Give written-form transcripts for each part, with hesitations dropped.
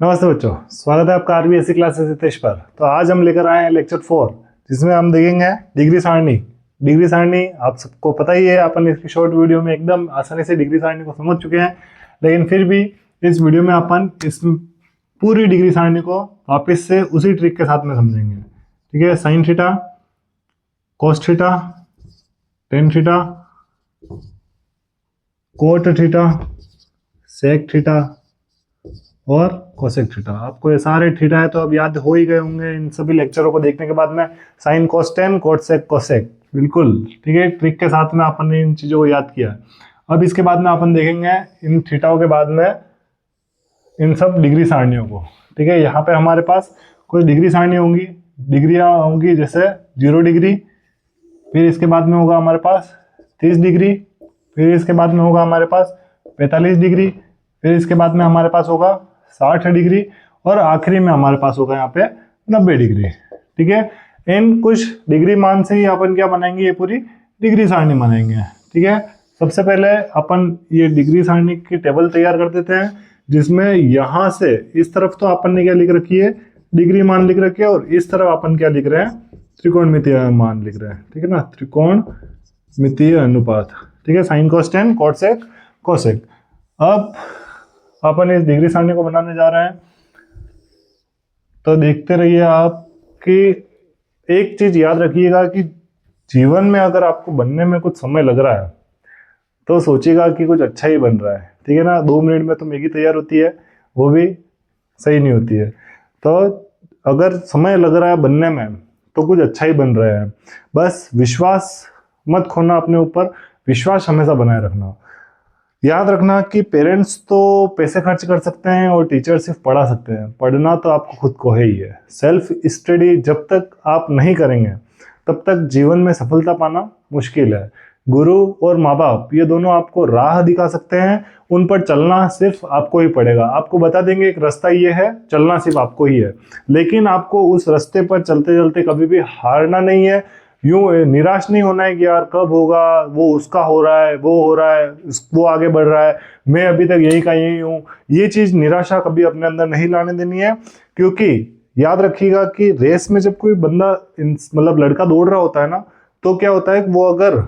नमस्ते बच्चों, स्वागत है आपका आरबीएससी क्लासेस हितेश पर। तो आज हम लेकर आए हैं लेक्चर 4, जिसमें हम देखेंगे डिग्री सारणी। डिग्री सारणी आप सबको पता ही है, अपन इसकी शॉर्ट वीडियो में एकदम आसानी से डिग्री सारणी को समझ चुके हैं, लेकिन फिर भी इस वीडियो में अपन इस पूरी डिग्री सारणी को वापस से उसी ट्रिक के साथ में समझेंगे। ठीक है, sine theta, cos theta, tan theta, cot theta, sec theta और कोसेक थीटा। आपको ये सारे थीटा है तो अब याद हो ही गए होंगे इन सभी लेक्चरों को देखने के बाद में। Sine cos tan, cot sec cosec, बिल्कुल ठीक है। ट्रिक के साथ में अपन ने इन चीज़ों को याद किया। अब इसके बाद में अपन देखेंगे इन थीटाओं के बाद में इन सब डिग्री सारणियों को। ठीक है, यहाँ पे हमारे पास कुछ डिग्री सारणी होंगी, डिग्रियाँ होंगी, जैसे 0 डिग्री, फिर इसके बाद में होगा हमारे पास 30 डिग्री, फिर इसके बाद में होगा हमारे पास 45 डिग्री, फिर इसके बाद में हमारे पास होगा 60 डिग्री और आखिरी में हमारे पास होगा यहाँ पे 90 डिग्री। ठीक है, इन कुछ डिग्री मान से ही अपन क्या बनाएंगे, ये पूरी डिग्री सारणी बनाएंगे। ठीक है, सबसे पहले अपन ये डिग्री सारणी की टेबल तैयार कर देते हैं, जिसमें यहाँ से इस तरफ तो अपन ने क्या लिख रखी है, डिग्री मान लिख रखी है, और इस तरफ अपन क्या लिख रहे हैं, त्रिकोणमितीय मान लिख रहे हैं। ठीक है ना, त्रिकोणमितीय अनुपात। ठीक है, sine cos tan, cot sec cosec. अब अपन इस डिग्री सारणी को बनाने जा रहे हैं, तो देखते रहिए आप कि एक चीज याद रखिएगा कि जीवन में अगर आपको बनने में कुछ समय लग रहा है तो सोचिएगा कि कुछ अच्छा ही बन रहा है। ठीक है ना, 2 मिनट में तो मैगी तैयार होती है, वो भी सही नहीं होती है। तो अगर समय लग रहा है बनने में तो कुछ अच्छा ही बन रहा है। बस विश्वास मत खोना अपने ऊपर, विश्वास हमेशा बनाए रखना। याद रखना कि पेरेंट्स तो पैसे खर्च कर सकते हैं और टीचर सिर्फ पढ़ा सकते हैं, पढ़ना तो आपको खुद को है ही है। सेल्फ स्टडी जब तक आप नहीं करेंगे तब तक जीवन में सफलता पाना मुश्किल है। गुरु और माँ बाप ये दोनों आपको राह दिखा सकते हैं, उन पर चलना सिर्फ आपको ही पड़ेगा। आपको बता देंगे एक रास्ता ये है, चलना सिर्फ आपको ही है, लेकिन आपको उस रास्ते पर चलते चलते कभी भी हारना नहीं है। यूं निराश नहीं होना है कि यार कब होगा, वो उसका हो रहा है, वो हो रहा है, वो आगे बढ़ रहा है, मैं अभी तक यही का यही हूँ। ये चीज निराशा कभी अपने अंदर नहीं लाने देनी है, क्योंकि याद रखिएगा कि रेस में जब कोई बंदा मतलब लड़का दौड़ रहा होता है ना, तो क्या होता है कि वो अगर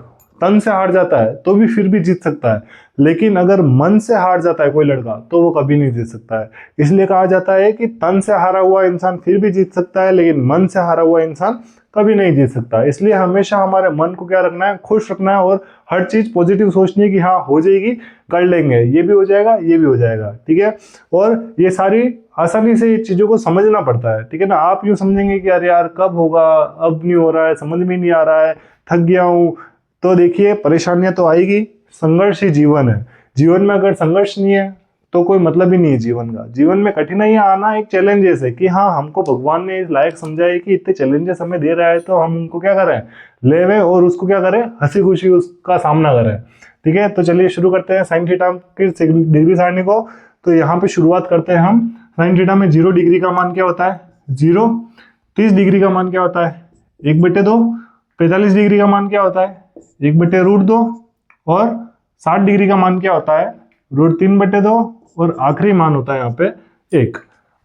तन से हार जाता है तो भी फिर भी जीत सकता है, लेकिन अगर मन से हार जाता है कोई लड़का तो वो कभी नहीं जीत सकता है। इसलिए कहा जाता है कि तन से हारा हुआ इंसान फिर भी जीत सकता है, लेकिन मन से हारा हुआ इंसान कभी नहीं जीत सकता। इसलिए हमेशा हमारे मन को क्या रखना है, खुश रखना है, और हर चीज पॉजिटिव सोचनी है कि हाँ हो जाएगी, कर लेंगे, ये भी हो जाएगा, ये भी हो जाएगा। ठीक है, और ये सारी आसानी से चीजों को समझना पड़ता है। ठीक है ना, आप यूँ समझेंगे कि यार कब होगा, अब नहीं हो रहा है, समझ में नहीं आ रहा है, थक गया हूँ, तो देखिए परेशानियां तो आएगी। संघर्ष ही जीवन है। जीवन में अगर संघर्ष नहीं है तो कोई मतलब ही नहीं है जीवन का। जीवन में कठिनाइयां आना एक चैलेंजेस है कि हाँ, हमको भगवान ने इस लायक समझा है कि इतने चैलेंजेस हमें दे रहा है, तो हम उनको क्या करें, लेवे और उसको क्या करें, हंसी खुशी उसका सामना करें। ठीक है, तो चलिए शुरू करते हैं साइन थीटा की डिग्री सारणी को। तो यहाँ पे शुरुआत करते हैं हम। साइन थीटा में 0 डिग्री का मान क्या होता है, 0। 30 डिग्री का मान क्या होता है, 1/2। 45 डिग्री का मान क्या होता है, 1/√2। और 60 डिग्री का मान क्या होता है, √3/2। और आखिरी मान होता है यहाँ पे 1।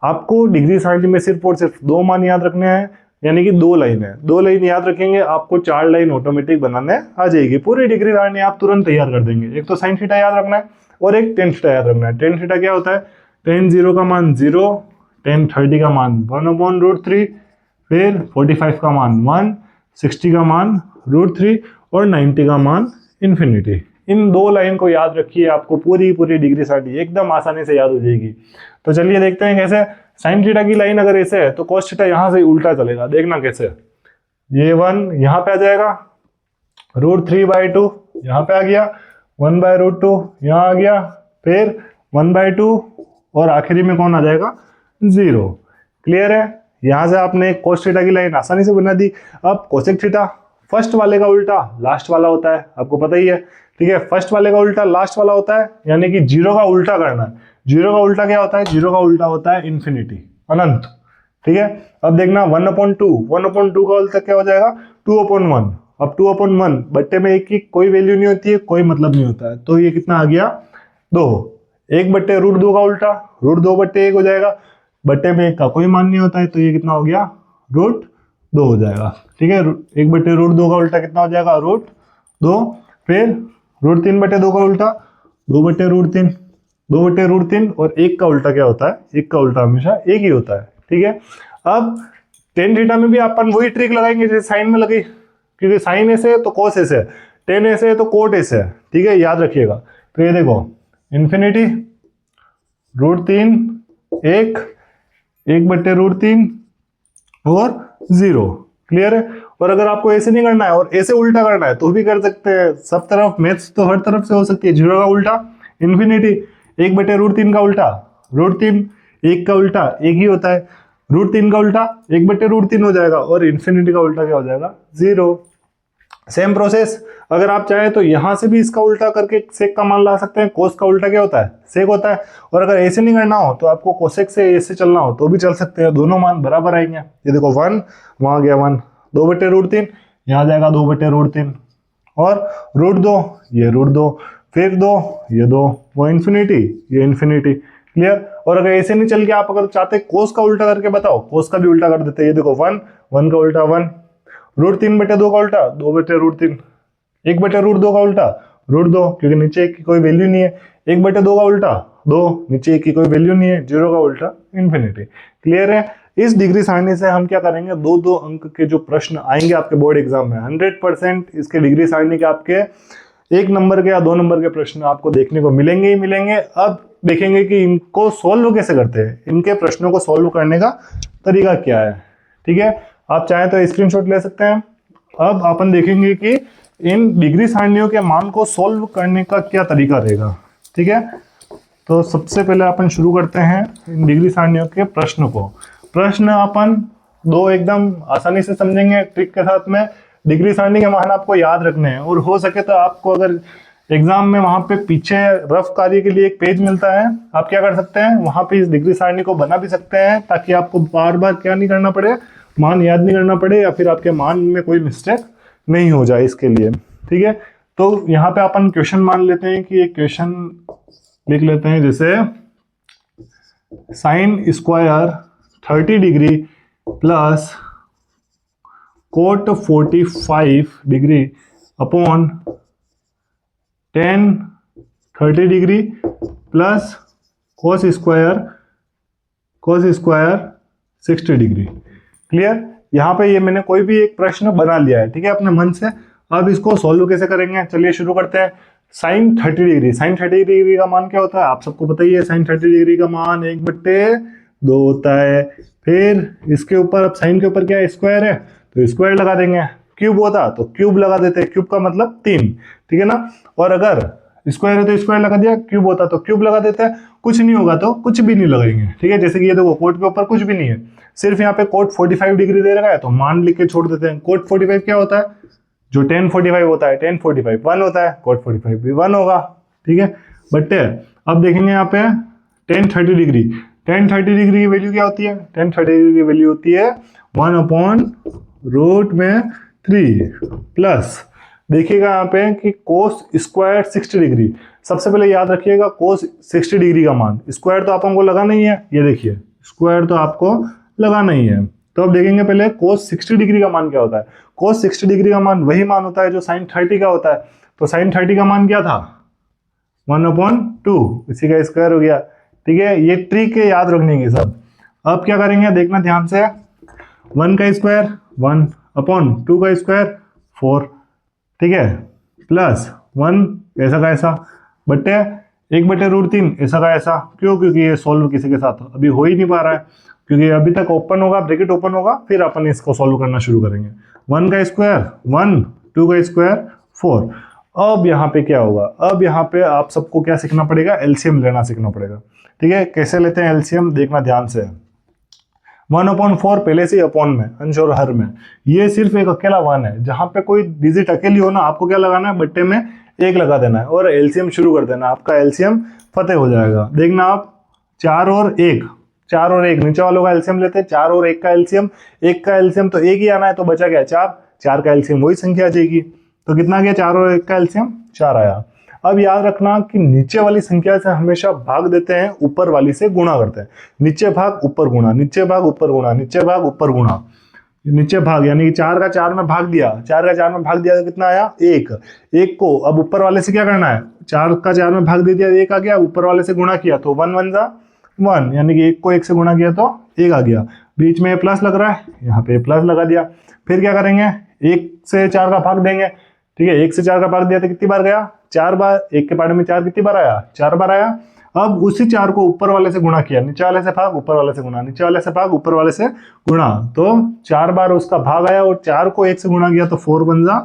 आपको डिग्री सारणी में सिर्फ और सिर्फ 2 मान याद रखने हैं, यानी कि 2 लाइन है। 2 लाइन याद रखेंगे, आपको 4 लाइन ऑटोमेटिक बनाने आ जाएगी। पूरी डिग्री सारणी आप तुरंत तैयार कर देंगे। एक तो साइन थीटा याद रखना है और एक टेन थीटा याद रखना है। टेन थीटा क्या होता है, टेन 0 का मान 0, टेन 30 का मान 1/√3, फिर 45 का मान 1, 60 का मान √3 और 90 का मान इन्फिनिटी। इन 2 लाइन को याद रखिए, आपको पूरी डिग्री सारणी एकदम आसानी से याद हो जाएगी। तो चलिए देखते हैं कैसे। साइन थीटा की लाइन अगर ऐसे है तो कोस थीटा यहां से उल्टा चलेगा। देखना कैसे, ये 1 यहां पे आ जाएगा, √3/2 यहां पे आ गया, 1/√2 यहां आ गया, फिर 1/2 और आखिरी में कौन आ जाएगा, 0। क्लियर है, यहां से आपने कोस थीटा की लाइन आसानी से बना दी। अब कोसेक थीटा, फर्स्ट वाले का उल्टा लास्ट वाला होता है, आपको पता ही है। ठीक है, फर्स्ट वाले का उल्टा लास्ट वाला होता है, यानी कि 0 का उल्टा करना है। 0 का उल्टा क्या होता है, 0 का उल्टा होता है इन्फिनिटी, अनंत। ठीक है, अब देखना 1/2 का उल्टा क्या हो जाएगा, 2/1। अब 2/1 बट्टे में 1 की कोई वैल्यू नहीं होती है, कोई मतलब नहीं होता है, तो ये कितना आ गया, 2। 1/√2 का उल्टा √2/1 हो जाएगा। बट्टे में 1 का कोई मान नहीं होता है, तो ये कितना हो गया, √2 हो जाएगा। ठीक है, 1/√2 का उल्टा कितना हो जाएगा, √2। फिर √3/2 का उल्टा 2/√3, 2/√3। और 1 का उल्टा क्या होता है, 1 का उल्टा हमेशा 1 ही होता है। ठीक है, अब टेन थीटा में भी अपन वही ट्रिक लगाएंगे जैसे साइन में लगी, क्योंकि साइन ऐसे है तो कोस ऐसे है, टेन ऐसे है तो कोट ऐसे है। ठीक है, याद रखिएगा। तो ये देखो इन्फिनिटी √3, 1/√3 और 0। क्लियर है। और अगर आपको ऐसे नहीं करना है और ऐसे उल्टा करना है तो भी कर सकते हैं, सब तरफ मैथ्स तो हर तरफ से हो सकती है। 0 का उल्टा इन्फिनिटी, 1/√3 का उल्टा √3, 1 का उल्टा 1 ही होता है, √3 का उल्टा 1/√3 हो जाएगा और इन्फिनिटी का उल्टा क्या हो जाएगा, 0। सेम प्रोसेस अगर आप चाहें तो यहां से भी इसका उल्टा करके सेक का मान ला सकते हैं। कोस का उल्टा क्या होता है, सेक होता है। और अगर ऐसे नहीं करना हो तो आपको कोसेक से ऐसे चलना हो तो भी चल सकते हैं, दोनों मान बराबर आएंगे। ये देखो 1 वहां गया 1, 2/√3 यहाँ जाएगा 2/√3 और √2 ये √2, फिर 2 ये 2, वो इन्फिनिटी ये इन्फिनिटी। क्लियर। और अगर ऐसे नहीं चल के आप अगर चाहते कोस का उल्टा करके बताओ, कोस का भी उल्टा कर देते हैं। ये देखो 1 का उल्टा 1, √3/2 का उल्टा 2/√3, 1/√2 का उल्टा √2 क्योंकि नीचे 1 की कोई वैल्यू नहीं है, 1/2 का उल्टा 2, नीचे 1 की कोई वैल्यू नहीं है, 0 का उल्टा इन्फिनिटी। क्लियर है। इस डिग्री सारणी से हम क्या करेंगे, 2-2 अंक के जो प्रश्न आएंगे आपके बोर्ड एग्जाम में 100% इसके डिग्री सारणी के आपके 1 नंबर के या 2 नंबर के प्रश्न आपको देखने को मिलेंगे ही मिलेंगे। अब देखेंगे कि इनको सोल्व कैसे करते हैं, इनके प्रश्नों को सोल्व करने का तरीका क्या है। ठीक है, आप चाहें तो स्क्रीनशॉट ले सकते हैं। अब अपन देखेंगे कि इन डिग्री सारणियों के मान को सोल्व करने का क्या तरीका रहेगा। ठीक है, तो सबसे पहले अपन शुरू करते हैं इन डिग्री सारणियों के प्रश्न को। प्रश्न अपन 2 एकदम आसानी से समझेंगे ट्रिक के साथ में। डिग्री सारणी के मान आपको याद रखने हैं और हो सके तो आपको अगर एग्जाम में वहां पे पीछे रफ कार्य के लिए एक पेज मिलता है, आप क्या कर सकते हैं, वहां पे इस डिग्री सारणी को बना भी सकते हैं, ताकि आपको बार बार क्या नहीं करना पड़े, मान याद नहीं करना पड़े या फिर आपके मान में कोई मिस्टेक नहीं हो जाए इसके लिए। ठीक है, तो यहाँ पे अपन क्वेश्चन मान लेते हैं कि एक क्वेश्चन लिख लेते हैं, जैसे sine square 30 degree plus coat 45 degree upon tan 30 degree plus cos square 60 degree. Clear. यहाँ पे ये मैंने कोई भी एक प्रश्न बना लिया है, ठीक है, अपने मन से। अब इसको सॉल्व कैसे करेंगे, चलिए शुरू करते हैं। साइन 30 डिग्री, साइन 30 डिग्री का मान क्या होता है, आप सबको पता ही है। साइन 30 डिग्री का मान 1/2 होता है। फिर इसके ऊपर, अब साइन के ऊपर क्या है, स्क्वायर है, तो स्क्वायर लगा देंगे। क्यूब होता तो क्यूब लगा देते, क्यूब का मतलब 3, ठीक है ना। और अगर स्क्वायर है तो स्क्वायर लगा दिया, क्यूब होता तो क्यूब लगा देते हैं। कुछ नहीं होगा तो कुछ भी नहीं लगाएंगे, ठीक है। जैसे कि ये देखो कोट के ऊपर कुछ भी नहीं है, सिर्फ यहाँ पे कोट 45 डिग्री दे रखा है, तो मान लिख के छोड़ देते हैं। कोट 45 क्या होता है, जो tan 45 होता है, tan 45 1 होता है, कोट 45 भी 1 होगा, ठीक है। बट अब देखेंगे यहाँ पे tan 30 डिग्री, tan 30 डिग्री की वैल्यू क्या होती है, tan 30 डिग्री की वैल्यू होती है 1/√3 प्लस, देखिएगा यहाँ पे कि कोस स्क्वायर 60 डिग्री। सबसे पहले याद रखिएगा कोस 60 डिग्री का मान, स्क्वायर तो आपको लगाना ही है, ये देखिए स्क्वायर तो आपको लगाना ही है। तो अब देखेंगे पहले कोस 60 डिग्री का मान क्या होता है। कोस 60 डिग्री का मान वही मान होता है जो साइन 30 का होता है। तो साइन 30 का मान क्या था, 1/2, इसी का स्क्वायर हो गया, ठीक है। ये ट्रिक है याद रखने की सब। अब क्या करेंगे देखना ध्यान से, 1 का स्क्वायर 1/2 का स्क्वायर 4, ठीक है, प्लस 1 ऐसा का ऐसा बट्टे 1/√3 ऐसा का ऐसा। क्यों, क्योंकि ये सॉल्व किसी के साथ अभी हो ही नहीं पा रहा है, क्योंकि अभी तक ओपन होगा, ब्रैकेट ओपन होगा, फिर अपन इसको सॉल्व करना शुरू करेंगे। 1 का स्क्वायर 1, 2 का स्क्वायर 4। अब यहाँ पे क्या होगा, अब यहाँ पे आप सबको क्या सीखना पड़ेगा, एलसीएम लेना सीखना पड़ेगा, ठीक है। कैसे लेते हैं एलसीएम देखना ध्यान से। 1/4 पहले से अपॉन में, अंश और हर में, ये सिर्फ एक अकेला 1 है। जहां पे कोई डिजिट अकेली हो ना, आपको क्या लगाना है, बट्टे में 1 लगा देना है और एलसीएम शुरू कर देना, आपका एलसीएम फतेह हो जाएगा। देखना आप 4 और 1, 4 और 1 नीचे वालों का एलसीएम लेते हैं, 4 और 1 का एलसीएम, 1 का एलसीएम तो 1 ही आना है, तो बचा क्या 4, 4 का एलसीएम वही संख्या आ जाएगी। तो कितना गया, 4 और 1 का एलसीएम 4 आया। अब याद रखना कि नीचे वाली संख्या से हमेशा भाग देते हैं, ऊपर वाली से गुणा करते हैं। नीचे भाग ऊपर गुणा, नीचे भाग ऊपर गुणा, नीचे भाग ऊपर गुणा, नीचे भाग यानी कि 4 का 4 में भाग दिया, 4 का 4 में भाग दिया तो कितना आया 1। 1 को अब ऊपर वाले से क्या करना है, 4 का 4 में भाग दे दिया 1 आ गया, ऊपर वाले से गुणा किया तो 1 1 जा 1, यानी कि 1 को 1 से गुणा किया तो 1 आ गया। बीच में प्लस लग रहा है, यहाँ पे प्लस लगा दिया। फिर क्या करेंगे, 1 से 4 का भाग देंगे, ठीक है। 1 से 4 का भाग दिया तो कितनी बार गया, 4 बार। 1 के पार्ट में 4 कितनी बार आया, 4 बार आया। अब उसी 4 को ऊपर वाले से गुणा किया, नीचे वाले से भाग ऊपर वाले से गुणा, नीचे वाले से भाग ऊपर वाले से गुणा, तो 4 बार उसका भाग आया और 4 को 1 से गुणा किया तो 4 बन जा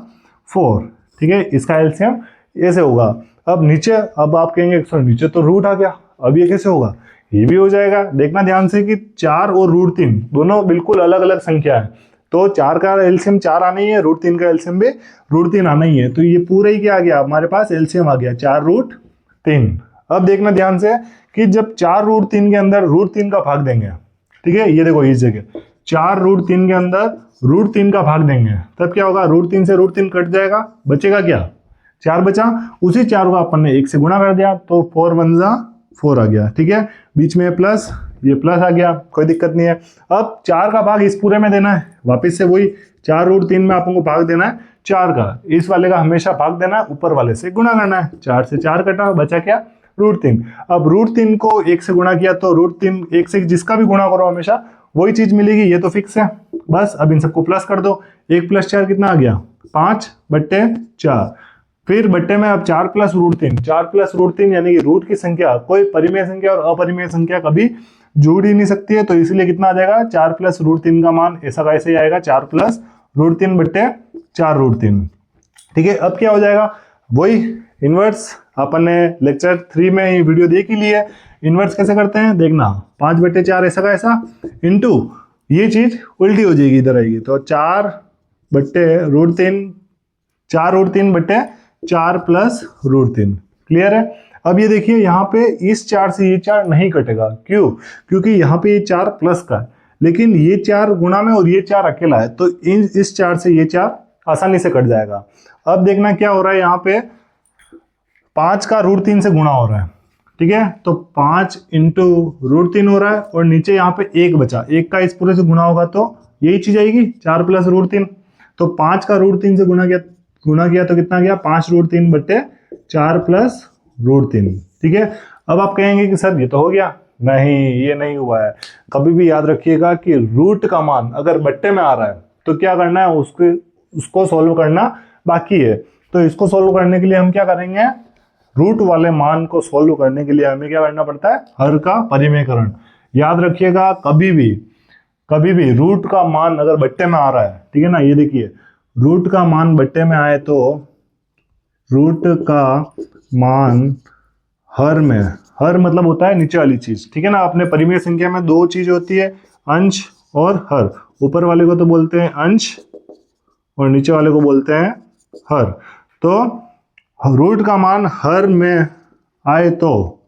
4, ठीक है। इसका एलसीएम ऐसे होगा। अब नीचे, अब आप कहेंगे सर नीचे तो रूट आ गया, अब ये कैसे होगा, ये भी हो जाएगा। देखना ध्यान से कि 4 और √3 दोनों बिल्कुल अलग अलग संख्या है, तो 4 का एलसीएम 4 आना ही है, √3 का एलसीएम भी √3 आना ही है, तो ये पूरा ही क्या आ गया हमारे पास, एलसीएम आ गया 4√3। अब देखना ध्यान से कि जब 4√3 के अंदर √3 का भाग देंगे, ठीक है, ये देखो इस जगह 4√3 के अंदर √3 का भाग देंगे, तब क्या होगा, √3 से √3 कट जाएगा, बचेगा क्या, 4 बचा। उसी 4 को अपन ने 1 से गुणा कर दिया तो 4 1 जा 4 आ गया, ठीक है। बीच में प्लस, ये प्लस आ गया, कोई दिक्कत नहीं है। अब 4 का भाग इस पूरे में देना है, वापिस से वही 4√3 में आपको भाग देना है 4 का, इस वाले का हमेशा भाग देना है, ऊपर वाले से गुणा करना है। 4 से 4 कटा, बचा क्या, √3। अब √3 को 1 से गुणा किया तो √3 1 से जिसका भी गुणा करो हमेशा वही चीज मिलेगी, ये तो फिक्स है। बस अब इन सबको प्लस कर दो, 1 + 4 कितना आ गया, 5/4। फिर बट्टे में अब 4 + √3, 4 + √3 यानी कि रूट की संख्या, कोई परिमेय संख्या और अपरिमेय संख्या कभी जुड़ ही नहीं सकती है, तो इसलिए कितना आ जाएगा, 4 + √3 का मान ऐसा का ऐसे ही आएगा, 4 + √3/4√3, ठीक है। अब क्या हो जाएगा, वही इनवर्स अपन ने लेक्चर 3 में ही वीडियो देख ही ली है। इनवर्स कैसे करते हैं देखना, 5/4 ऐसा का ऐसा इंटू ये चीज उल्टी हो जाएगी, इधर आएगी तो 4/√3, 4√3/4 + √3, क्लियर है। अब ये देखिए यहाँ पे इस 4 से ये 4 नहीं कटेगा, क्यों, क्योंकि यहाँ पे ये 4 प्लस का है, लेकिन ये 4 गुणा में और ये 4 अकेला है, तो इस 4 से ये 4 आसानी से कट जाएगा। अब देखना क्या हो रहा है, यहाँ पे 5 का √3 से गुणा हो रहा है, ठीक है, तो 5 × √3 हो रहा है, और नीचे यहाँ पे 1 बचा, 1 का इस पूरे से गुणा होगा तो यही चीज आएगी, 4 + √3। तो 5 का √3 से गुणा किया तो कितना गया, 5√3/4 + √3, ठीक है। अब आप कहेंगे कि सर ये तो हो गया, नहीं ये नहीं हुआ है। कभी भी याद रखिएगा कि रूट का मान अगर बट्टे में आ रहा है तो क्या करना है, उसको सॉल्व करना बाकी है। तो इसको सॉल्व करने के लिए हम क्या करेंगे, रूट वाले मान को सॉल्व करने के लिए हमें क्या करना पड़ता है, हर का परिमेयकरण। याद रखिएगा कभी भी रूट का मान अगर बट्टे में आ रहा है, ठीक है ना, ये देखिए रूट का मान बट्टे में आए तो रूट का मान हर में, हर मतलब होता है नीचे वाली चीज, ठीक है ना। अपने परिमेय संख्या में 2 चीज होती है, अंश और हर। ऊपर वाले को तो बोलते हैं अंश और नीचे वाले को बोलते हैं हर। तो रूट का मान हर में आए तो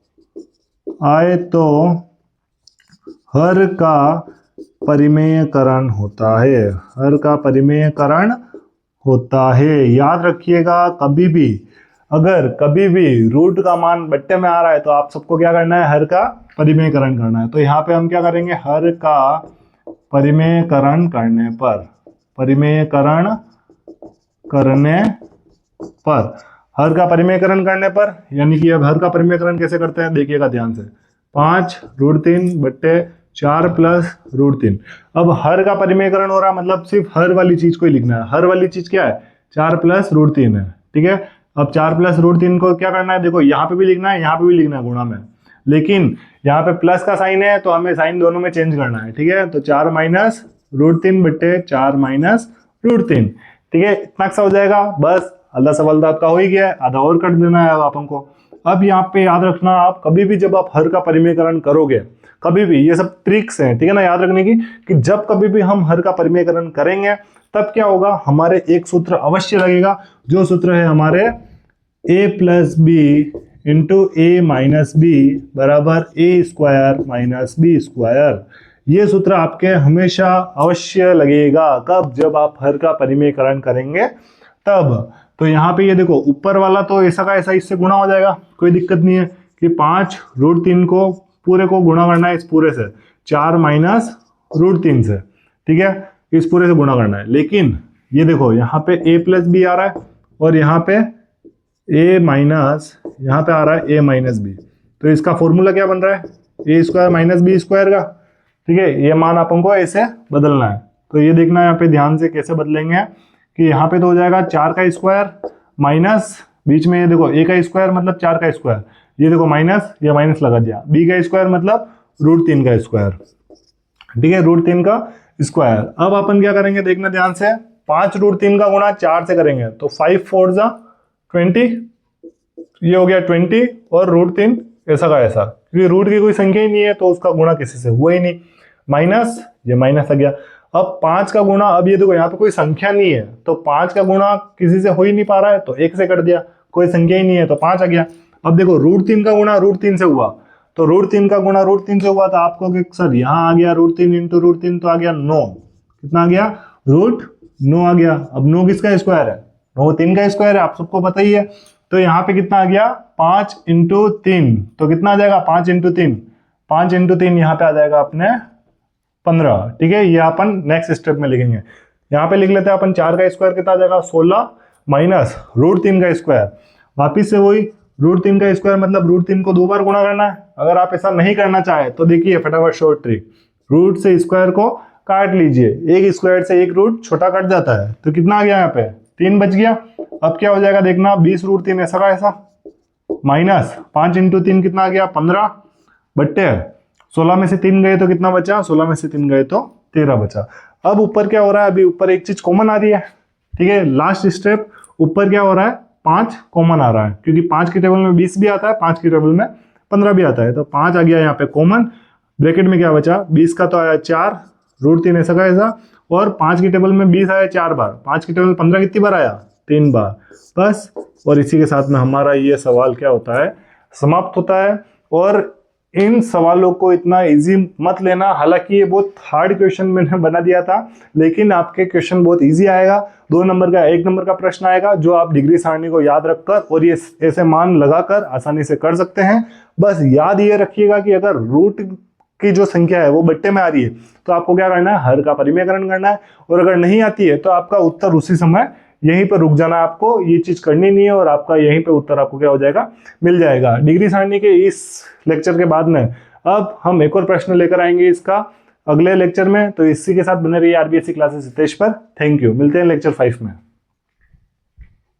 हर का परिमेयकरण होता है, हर का परिमेयकरण होता है। याद रखिएगा कभी भी रूट का मान बट्टे में आ रहा है तो आप सबको क्या करना है, हर का परिमेयकरण करना है। तो यहाँ पे हम क्या करेंगे, हर का परिमेयकरण करने पर हर का परिमेयकरण करने पर, यानी कि अब हर का परिमेयकरण कैसे करते हैं देखिएगा ध्यान से, 5√3/4 + √3। अब हर का परिमेयकरण हो रहा है मतलब सिर्फ हर वाली चीज को ही लिखना है। हर वाली चीज क्या है, 4 + √3 है, ठीक है। अब 4 + √3 को क्या करना है, देखो यहाँ पे भी लिखना है, यहाँ पे भी लिखना है गुणा में, लेकिन यहाँ पे प्लस का साइन है तो हमें साइन दोनों में चेंज करना है, ठीक है। तो 4 - √3/4 - √3, ठीक है, इतना सा हो जाएगा। बस आधा सवाल तो आपका हो ही गया है, आधा और कर देना है अब आप हमको। अब यहाँ पे याद रखना, आप कभी भी जब आप हर का परिमेयकरण करोगे, कभी भी, ये सब ट्रिक्स हैं, ठीक है ना, याद रखने की, कि जब कभी भी हम हर का परिमेयकरण करेंगे तब क्या होगा, हमारे एक सूत्र अवश्य लगेगा, जो सूत्र है हमारे a + b × a - b = a² - b²। ये सूत्र आपके हमेशा अवश्य लगेगा, कब, जब आप हर का परिमेयकरण करेंगे तब। तो यहाँ पे ये देखो ऊपर वाला तो ऐसा का ऐसा इससे गुणा हो जाएगा, कोई दिक्कत नहीं है कि 5√3 को पूरे को गुणा करना है इस पूरे से, 4 माइनस √3 से, ठीक है, इस पूरे से गुणा करना है। लेकिन ये देखो यहाँ पे a प्लस बी आ रहा है और यहाँ पे a माइनस, यहाँ पे आ रहा है a माइनस बी, तो इसका फॉर्मूला क्या बन रहा है, a square minus B square का, ठीक है। ये मान अपन को ऐसे बदलना है, तो ये देखना है यहाँ पे ध्यान से कैसे बदलेंगे कि यहाँ पे तो हो जाएगा 4 का स्क्वायर माइनस बीच में ये देखो a का स्क्वायर मतलब 4 का स्क्वायर, ये देखो माइनस, ये माइनस लगा दिया, b का स्क्वायर मतलब √3 का स्क्वायर, ठीक है, √3 का स्क्वायर। अब अपन क्या करेंगे देखना ध्यान से, 5√3 का गुणा 4 से करेंगे तो 5 4 जा 20, ये हो गया 20 और √3 ऐसा का ऐसा, क्योंकि रूट की कोई संख्या ही नहीं है तो उसका गुणा किसी से हुआ ही नहीं, माइनस ये माइनस आ गया। अब 5 का गुणा, अब ये देखो यहाँ पे कोई संख्या नहीं है तो 5 का गुणा किसी से हो ही नहीं पा रहा है तो 1 से कर दिया, कोई संख्या ही नहीं है तो 5 आ गया। अब देखो √3 का गुणा √3 से हुआ, तो √3 का गुणा √3 से हुआ तो आपको सर यहाँ आ गया √3 इंटू √3 तो आ गया 9, कितना आ गया √9 आ गया। अब 9 किसका स्क्वायर है, 9 3 का स्क्वायर है, आप सबको पता ही है। तो यहाँ पे कितना आ गया 5 इंटू 3, तो कितना आ जाएगा 5 इंटू 3, 5 इंटू 3 यहाँ पे आ जाएगा अपने 15, ठीक है। ये अपन नेक्स्ट स्टेप में लिखेंगे, यहाँ पे लिख लेते हैं अपन 4 का स्क्वायर कितना आ जाएगा 16 माइनस √3 का स्क्वायर, वापिस से वही √3 का स्क्वायर मतलब √3 को 2 बार गुणा करना है। अगर आप ऐसा नहीं करना चाहे तो देखिए फटाफट शॉर्ट ट्रिक, रूट से स्क्वायर को काट लीजिए, एक स्क्वायर से एक रूट छोटा कट जाता है, तो कितना आ गया यहाँ पे 3 बच गया। अब क्या हो जाएगा देखना 20√3 ऐसा का ऐसा माइनस 5 इंटू 3 कितना आ गया 15 बट्टे 16 में से 3 गए तो कितना बचा, 16 में से 3 गए तो 13 बचा। अब ऊपर क्या हो रहा है, अभी ऊपर एक चीज कॉमन आ रही है, ठीक है। लास्ट स्टेप ऊपर क्या हो रहा है 5 कॉमन आ रहा है, क्योंकि 5 की टेबल में 20 भी आता है, 5 की टेबल में 15 भी आता है, तो 5 आ गया यहाँ पे कॉमन। ब्रैकेट में क्या बचा 20 का तो आया 4 √3 ऐसा का ऐसा, और 5 की टेबल में 20 आया 4 बार, 5 की टेबल में 15 कितनी बार आया 3 बार बस। और इसी के साथ में हमारा ये सवाल क्या होता है समाप्त होता है। और इन सवालों को इतना इजी मत लेना, हालांकि ये बहुत हार्ड क्वेश्चन मैंने बना दिया था, लेकिन आपके क्वेश्चन बहुत इजी आएगा। 2 नंबर का 1 नंबर का प्रश्न आएगा जो आप डिग्री सारणी को याद रखकर और ये ऐसे मान लगाकर आसानी से कर सकते हैं। बस याद ये रखिएगा कि अगर रूट की जो संख्या है वो बट्टे में आ रही है तो आपको क्या करना है, हर का परिमेयकरण करना है, और अगर नहीं आती है तो आपका उत्तर उसी समय यहीं पर रुक जाना है, आपको ये चीज करनी नहीं है और आपका यहीं पे उत्तर आपको क्या हो जाएगा मिल जाएगा। डिग्री सारणी के इस लेक्चर के बाद में अब हम एक और प्रश्न लेकर आएंगे इसका अगले लेक्चर में, तो इसी के साथ बने रहिए आरबीएससी क्लासेस हितेश पर। थैंक यू, मिलते हैं लेक्चर 5 में।